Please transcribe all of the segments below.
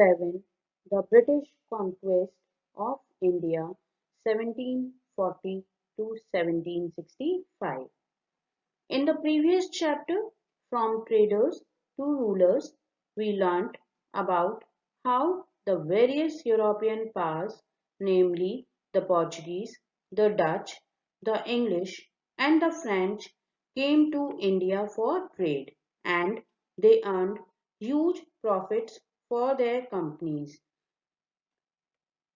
7. The British conquest of India 1740 to 1765. In the previous chapter, from traders to rulers, we learnt about how the various European powers, namely the Portuguese, the Dutch, the English, and the French, came to India for trade, and they earned huge profits for their companies.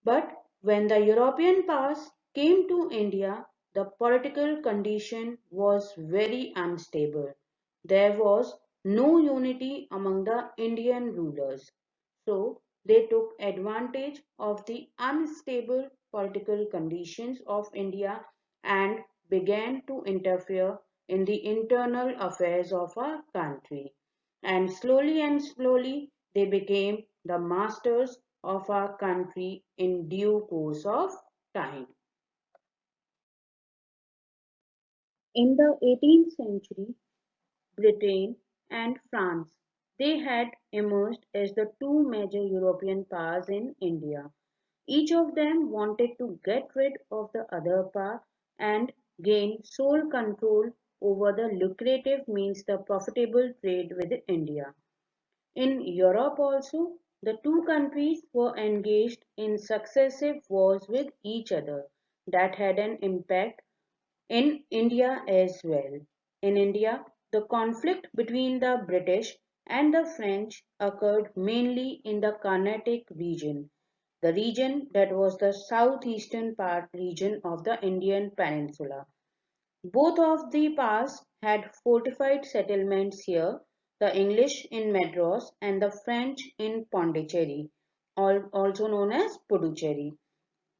But when the European powers came to India, the political condition was very unstable. There was no unity among the Indian rulers. So they took advantage of the unstable political conditions of India and began to interfere in the internal affairs of our country. And slowly they became the masters of our country in due course of time. In the 18th century, Britain and France, they had emerged as the two major European powers in India. Each of them wanted to get rid of the other power and gain sole control over the lucrative means the profitable trade with India. In Europe also, the two countries were engaged in successive wars with each other that had an impact in India as well. In India, the conflict between the British and the French occurred mainly in the Carnatic region, the region that was the southeastern part region of the Indian peninsula. Both of the powers had fortified settlements here, the English in Madras and the French in Pondicherry, also known as Puducherry.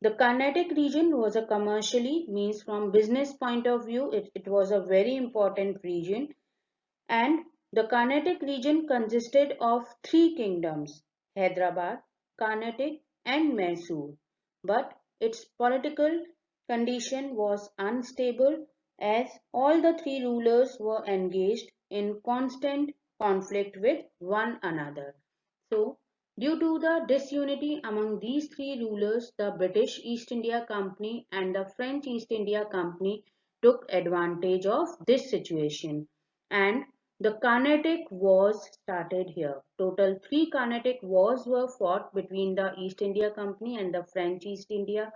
The Carnatic region was a commercially, means from business point of view, it was a very important region, and the Carnatic region consisted of three kingdoms, Hyderabad, Carnatic and Mysore. But its political condition was unstable as all the three rulers were engaged in constant conflict with one another. So, due to the disunity among these three rulers, the British East India Company and the French East India Company took advantage of this situation, and the Carnatic Wars started here. Total three Carnatic Wars were fought between the East India Company and the French East India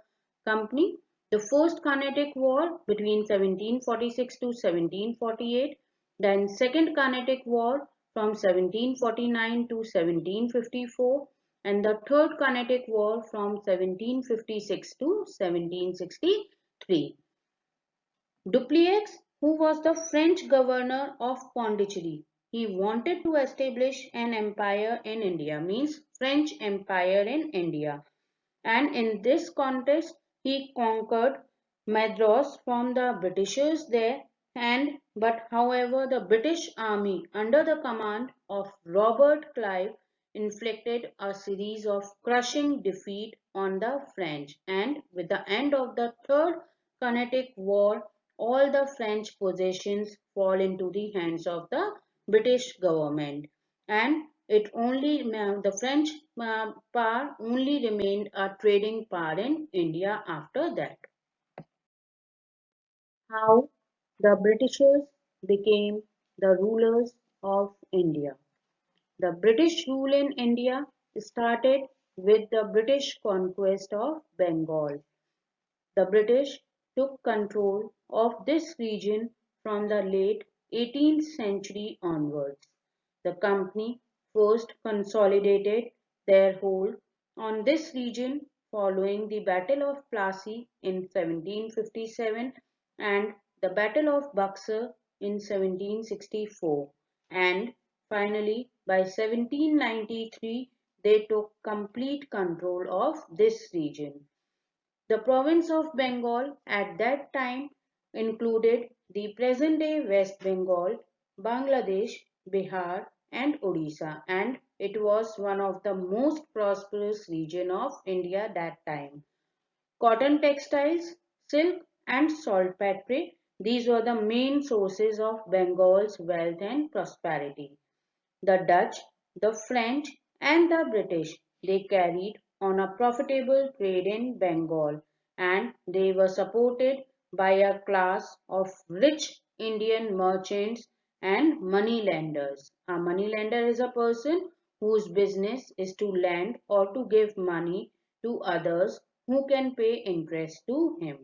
Company. The first Carnatic War between 1746 to 1748, then Second Carnatic War from 1749 to 1754, and the Third Carnatic War from 1756 to 1763. Dupleix, who was the French governor of Pondicherry, he wanted to establish an empire in India, means French Empire in India. And in this contest, he conquered Madras from the Britishers there. But however, the British army under the command of Robert Clive inflicted a series of crushing defeat on the French. And with the end of the Third Carnatic War, all the French possessions fall into the hands of the British government, and it only the French power only remained a trading power in India after that. How the Britishers became the rulers of India. The British rule in India started with the British conquest of Bengal. The British took control of this region from the late 18th century onwards. The company first consolidated their hold on this region following the Battle of Plassey in 1757 and the Battle of Buxar in 1764, and finally by 1793 they took complete control of this region. The province of Bengal at that time included the present-day West Bengal, Bangladesh, Bihar and Odisha, and it was one of the most prosperous region of India that time. Cotton textiles, silk and saltpetre, these were the main sources of Bengal's wealth and prosperity. The Dutch, the French and the British, They carried on a profitable trade in Bengal, and they were supported by a class of rich Indian merchants and moneylenders. A moneylender is a person whose business is to lend or to give money to others who can pay interest to him.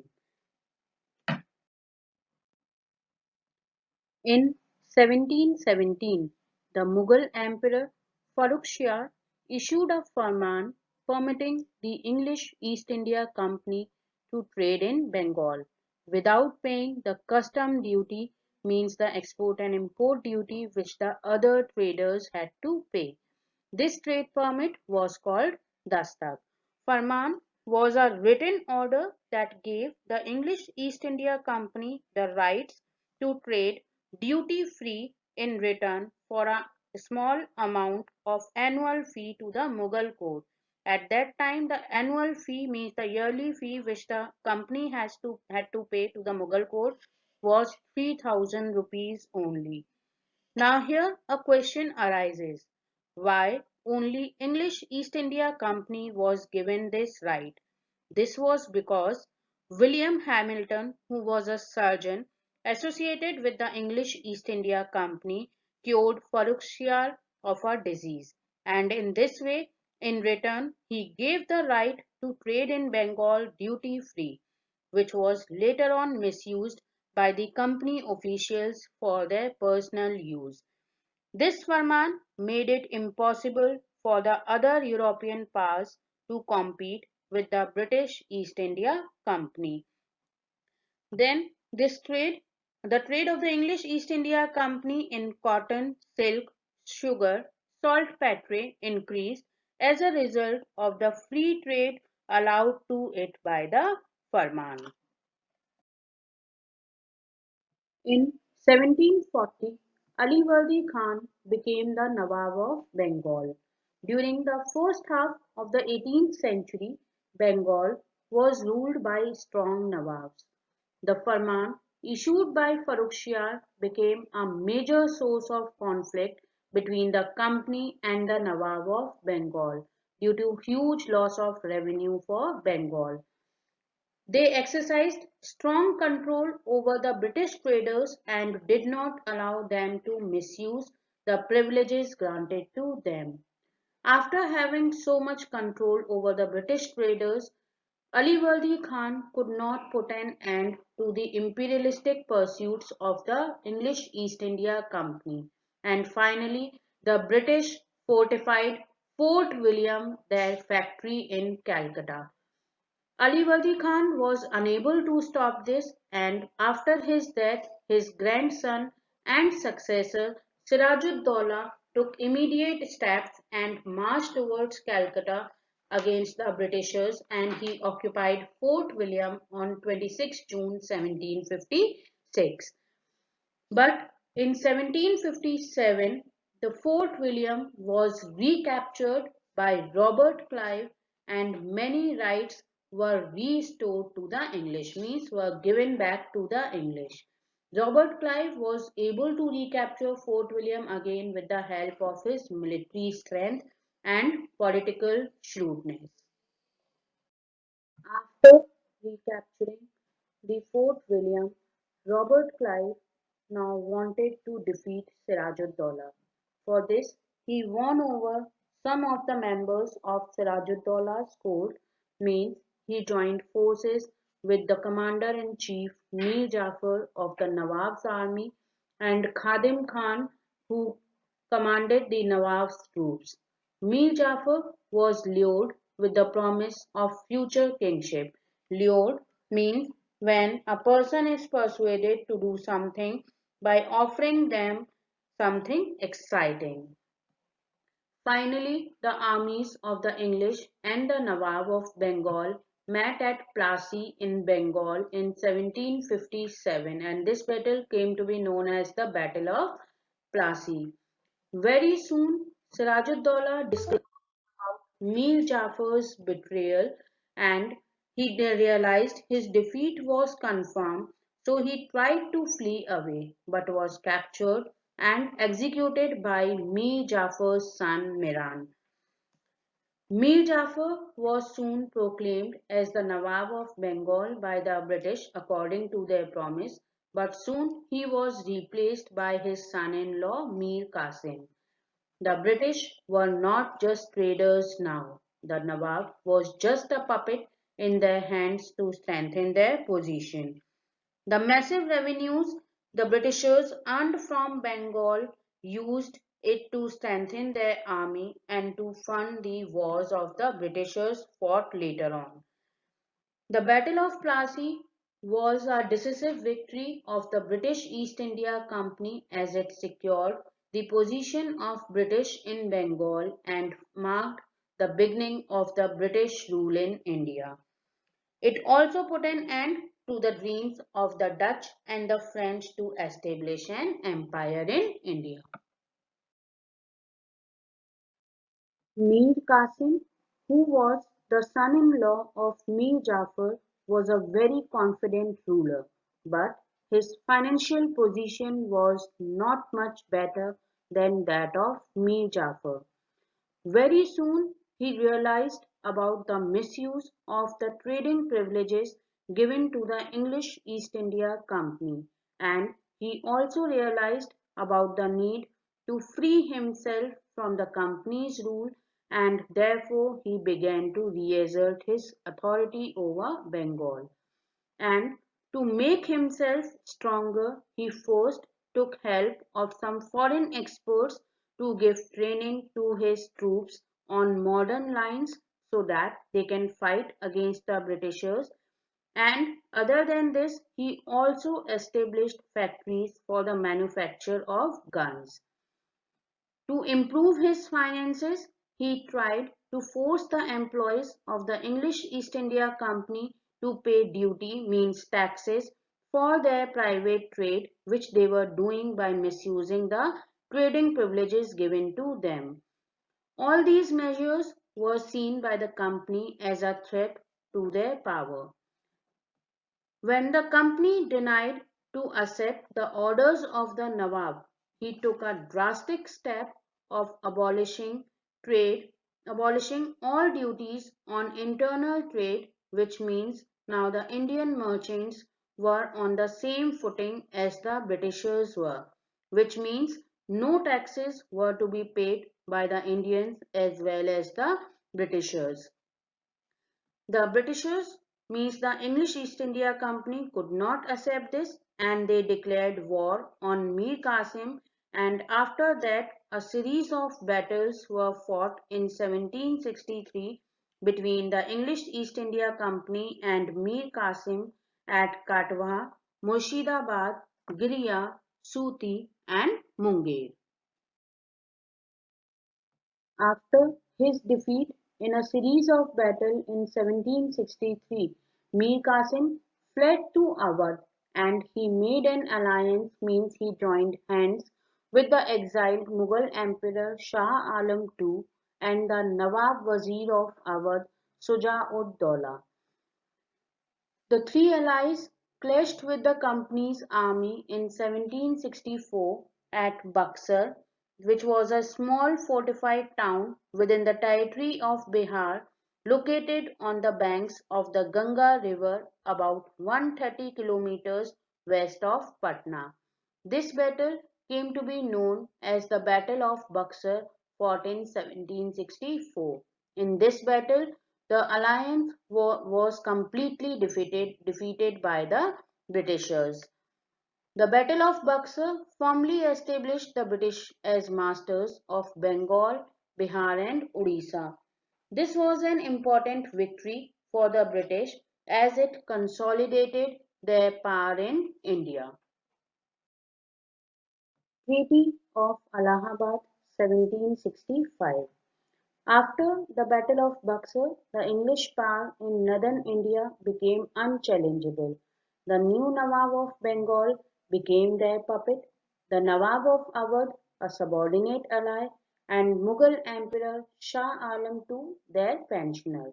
In 1717, the Mughal Emperor Farrukh Shah issued a farman permitting the English East India Company to trade in Bengal without paying the custom duty, means the export and import duty which the other traders had to pay. This trade permit was called Dastak. Farman was a written order that gave the English East India Company the rights to trade duty free in return for a small amount of annual fee to the Mughal court. At that time, the annual fee, means the yearly fee which the company had to pay to the Mughal court, was 3,000 rupees only. Now here a question arises. Why only English East India Company was given this right? This was because William Hamilton, who was a surgeon associated with the English East India Company, cured Farrukhsiyar of a disease, and in this way, in return, he gave the right to trade in Bengal duty free, which was later on misused by the company officials for their personal use. This Farman made it impossible for the other European powers to compete with the British East India Company. Then the trade of the English East India Company in cotton, silk, sugar, saltpetre increased as a result of the free trade allowed to it by the Farman. In 1740, Alivardi Khan became the Nawab of Bengal. During the first half of the 18th century, Bengal was ruled by strong Nawabs. The Farman issued by Farrukhsiyar became a major source of conflict between the company and the Nawab of Bengal due to huge loss of revenue for Bengal. They exercised strong control over the British traders and did not allow them to misuse the privileges granted to them. After having so much control over the British traders, Alivardi Khan could not put an end to the imperialistic pursuits of the English East India Company, and finally the British fortified Fort William, their factory in Calcutta. Alivardi Khan was unable to stop this, and after his death his grandson and successor Sirajud-Dowla took immediate steps and marched towards Calcutta against the Britishers, and he occupied Fort William on 26 June 1756. But in 1757 the Fort William was recaptured by Robert Clive, and many rights were restored to the English, means were given back to the English. Robert Clive was able to recapture Fort William again with the help of his military strength and political shrewdness. After recapturing the Fort William, Robert Clive now wanted to defeat Sirajud-Dowla. For this, he won over some of the members of Sirajud-Dowla's court, means he joined forces with the commander-in-chief Mir Jafar of the Nawab's army and Khadim Khan, who commanded the Nawab's troops. Mir Jafar was lured with the promise of future kingship. Lured means when a person is persuaded to do something by offering them something exciting. Finally, the armies of the English and the Nawab of Bengal met at Plassey in Bengal in 1757, and this battle came to be known as the Battle of Plassey. Very soon, Sirajud-Dowla discovered Mir Jafar's betrayal, and he realized his defeat was confirmed, so he tried to flee away but was captured and executed by Mir Jafar's son Miran. Mir Jafar was soon proclaimed as the Nawab of Bengal by the British according to their promise, but soon he was replaced by his son-in-law Mir Qasim. The British were not just traders now. The Nawab was just a puppet in their hands to strengthen their position. The massive revenues the Britishers earned from Bengal used it to strengthen their army and to fund the wars of the Britishers fought later on. The Battle of Plassey was a decisive victory of the British East India Company as it secured the position of British in Bengal and marked the beginning of the British rule in India. It also put an end to the dreams of the Dutch and the French to establish an empire in India. Mir Qasim, who was the son-in-law of Mir Jafar, was a very confident ruler, but his financial position was not much better than that of Mir Jafar. Very soon he realized about the misuse of the trading privileges given to the English East India Company, and he also realized about the need to free himself from the company's rule, and therefore he began to reassert his authority over Bengal. And to make himself stronger, he first took help of some foreign experts to give training to his troops on modern lines so that they can fight against the Britishers. And other than this, he also established factories for the manufacture of guns. To improve his finances, he tried to force the employees of the English East India Company to pay duty, means taxes, for their private trade, which they were doing by misusing the trading privileges given to them. All these measures were seen by the company as a threat to their power. When the company denied to accept the orders of the Nawab, he took a drastic step of abolishing all duties on internal trade, which means now the Indian merchants were on the same footing as the Britishers were, which means no taxes were to be paid by the Indians as well as the Britishers. The Britishers, means the English East India Company, could not accept this and they declared war on Mir Qasim, and after that a series of battles were fought in 1763 between the English East India Company and Mir Qasim at Katwa, Murshidabad, Giriya, Suti and Munger. After his defeat in a series of battles in 1763, Mir Qasim fled to Awadh and he made an alliance, means he joined hands with the exiled Mughal Emperor Shah Alam II and the Nawab Wazir of Awadh Shuja-ud-Daulah. The three allies clashed with the company's army in 1764 at Buxar, which was a small fortified town within the territory of Bihar, located on the banks of the Ganga River about 130 kilometers west of Patna. This battle came to be known as the Battle of Buxar, fought in 1764. In this battle, the alliance was completely defeated by the Britishers. The Battle of Buxar firmly established the British as masters of Bengal, Bihar and Odisha. This was an important victory for the British as it consolidated their power in India. Treaty of Allahabad, 1765. After the Battle of Buxar, the English power in northern India became unchallengeable. The new Nawab of Bengal became their puppet, the Nawab of Awadh a subordinate ally, and Mughal Emperor Shah Alam II their pensioner.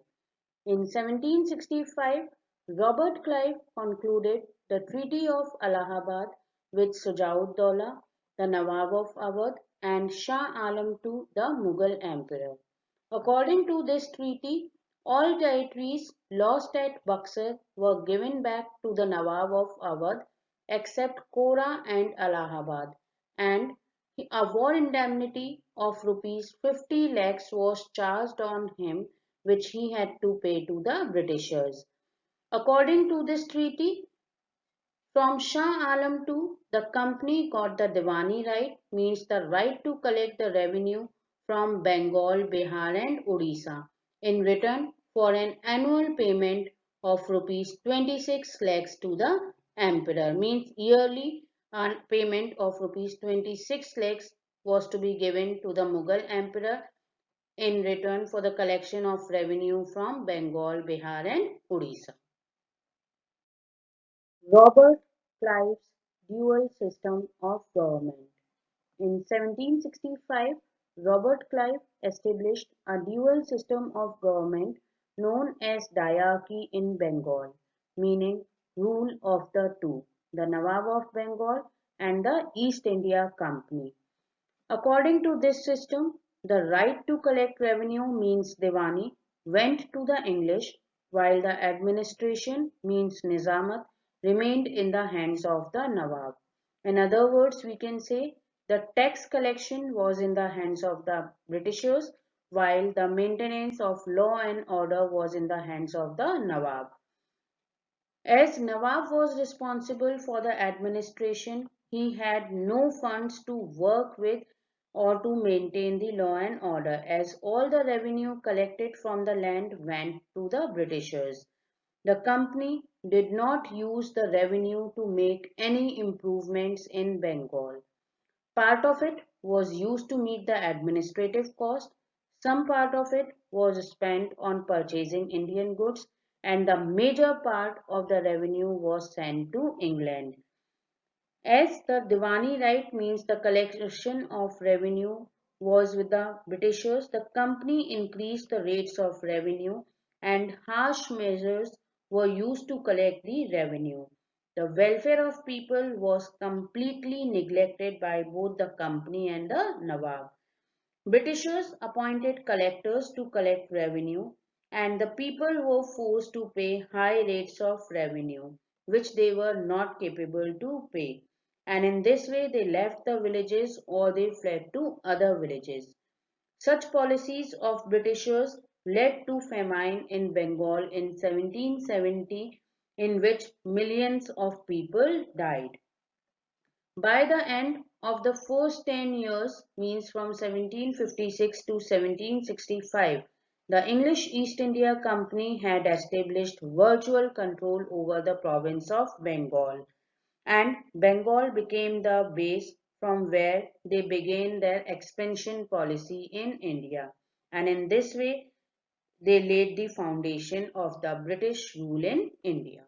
In 1765, Robert Clive concluded the Treaty of Allahabad with Shuja-ud-Daulah, the Nawab of Awadh, and Shah Alam II, the Mughal Emperor. According to this treaty, all territories lost at Buxar were given back to the Nawab of Awadh except Kora and Allahabad, and a war indemnity of rupees 50 lakhs was charged on him, which he had to pay to the Britishers. According to this treaty, from Shah Alam II, the company got the Diwani right, means the right to collect the revenue from Bengal, Bihar and Odisha in return for an annual payment of rupees 26 lakhs to the emperor, means yearly payment of rupees 26 lakhs was to be given to the Mughal emperor in return for the collection of revenue from Bengal, Bihar and Odisha. Robert Clive's dual system of government. In 1765, Robert Clive established a dual system of government known as diarchy in Bengal, meaning rule of the two, the Nawab of Bengal and the East India Company. According to this system, the right to collect revenue means Diwani went to the English, while the administration means Nizamat remained in the hands of the Nawab. In other words, we can say the tax collection was in the hands of the Britishers, while the maintenance of law and order was in the hands of the Nawab. As Nawab was responsible for the administration, he had no funds to work with or to maintain the law and order, as all the revenue collected from the land went to the Britishers. The company did not use the revenue to make any improvements in Bengal. Part of it was used to meet the administrative cost, some part of it was spent on purchasing Indian goods, and the major part of the revenue was sent to England. As the Diwani right means the collection of revenue was with the Britishers, the company increased the rates of revenue and harsh measures were used to collect the revenue. The welfare of people was completely neglected by both the company and the Nawab. Britishers appointed collectors to collect revenue, and the people were forced to pay high rates of revenue, which they were not capable to pay. And in this way, they left the villages or they fled to other villages. Such policies of Britishers led to famine in Bengal in 1770, in which millions of people died. By the end of the first 10 years, means from 1756 to 1765, the English East India Company had established virtual control over the province of Bengal, and Bengal became the base from where they began their expansion policy in India. And in this way, they laid the foundation of the British rule in India.